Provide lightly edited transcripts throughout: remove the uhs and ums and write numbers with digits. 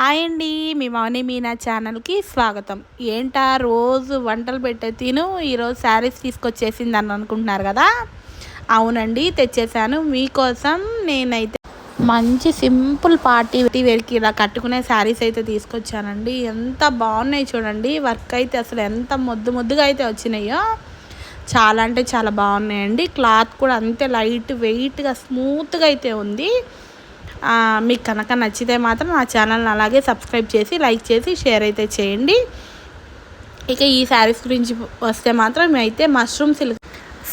Hi అండి, మీ మౌని మీనా ఛానల్కి స్వాగతం. ఏంటా రోజు వంటలు పెట్టే తిను ఈరోజు శారీస్ తీసుకొచ్చేసింది అని అనుకుంటున్నారు కదా. అవునండి, తెచ్చేసాను మీకోసం. నేనైతే మంచి సింపుల్ పార్టీ వేర్కి ఇలా కట్టుకునే శారీస్ అయితే తీసుకొచ్చానండి. ఎంత బాగున్నాయి చూడండి. వర్క్ అయితే అసలు ఎంత ముద్దుగా అయితే వచ్చినాయో, చాలా అంటే చాలా బాగున్నాయండి. క్లాత్ కూడా అంతే లైట్ వెయిట్గా స్మూత్గా అయితే ఉంది. మీకు కనుక నచ్చితే మాత్రం నా ఛానల్ని అలాగే సబ్స్క్రైబ్ చేసి లైక్ చేసి షేర్ అయితే చేయండి. ఇక ఈ శారీస్ గురించి వస్తే మాత్రం అయితే మష్రూమ్ సిల్క్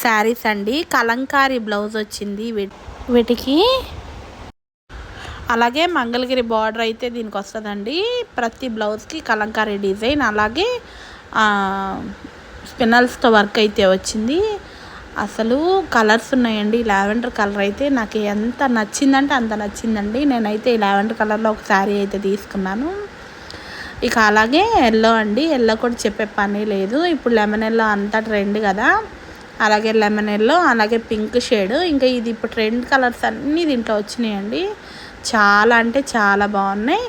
శారీస్ అండి. కలంకారీ బ్లౌజ్ వచ్చింది వీటికి. అలాగే మంగళగిరి బార్డర్ అయితే దీనికి వస్తుందండి. ప్రతి బ్లౌజ్కి కలంకారీ డిజైన్, అలాగే స్పిన్నల్స్తో వర్క్ అయితే వచ్చింది. అసలు కలర్స్ ఉన్నాయండి. లావెండర్ కలర్ అయితే నాకు ఎంత నచ్చిందంటే అంత నచ్చిందండి. నేనైతే ఈ లావెండర్ కలర్లో ఒక శారీ అయితే తీసుకున్నాను. ఇక అలాగే ఎల్లో అండి. ఎల్లో కూడా చెప్పే పని లేదు, ఇప్పుడు లెమన్ ఎల్లో అంతా ట్రెండ్ కదా. అలాగే లెమన్ ఎల్లో, అలాగే పింక్ షేడ్. ఇంకా ఇది ఇప్పుడు ట్రెండ్ కలర్స్ అన్నీ దీంట్లో వచ్చినాయండి. చాలా అంటే చాలా బాగున్నాయి.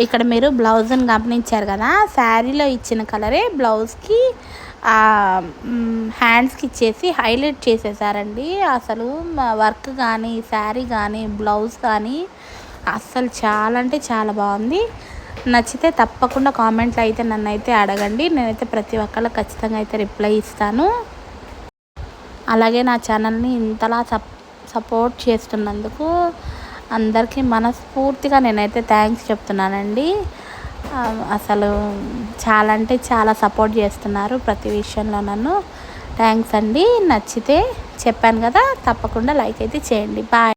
ఇక్కడ మీరు బ్లౌజ్ని గమనించారు కదా, శారీలో ఇచ్చిన కలరే బ్లౌజ్కి హ్యాండ్స్కి ఇచ్చేసి హైలైట్ చేసేసారండి. అసలు వర్క్ కానీ శారీ కానీ బ్లౌజ్ కానీ అస్సలు చాలా అంటే చాలా బాగుంది. నచ్చితే తప్పకుండా కామెంట్లో అయితే నన్ను అయితే అడగండి. నేనైతే ప్రతి ఒక్కళ్ళకి ఖచ్చితంగా అయితే రిప్లై ఇస్తాను. అలాగే నా ఛానల్ని ఇంతలా సపోర్ట్ చేస్తున్నందుకు అందరికీ మనస్ఫూర్తిగా నేనైతే థ్యాంక్స్ చెప్తున్నానండి. అసలు చాలా అంటే చాలా సపోర్ట్ చేస్తున్నారు ప్రతి విషయంలో నన్ను. థ్యాంక్స్ అండి. నచ్చితే చెప్పాను కదా, తప్పకుండా లైక్ అయితే చేయండి. బాయ్.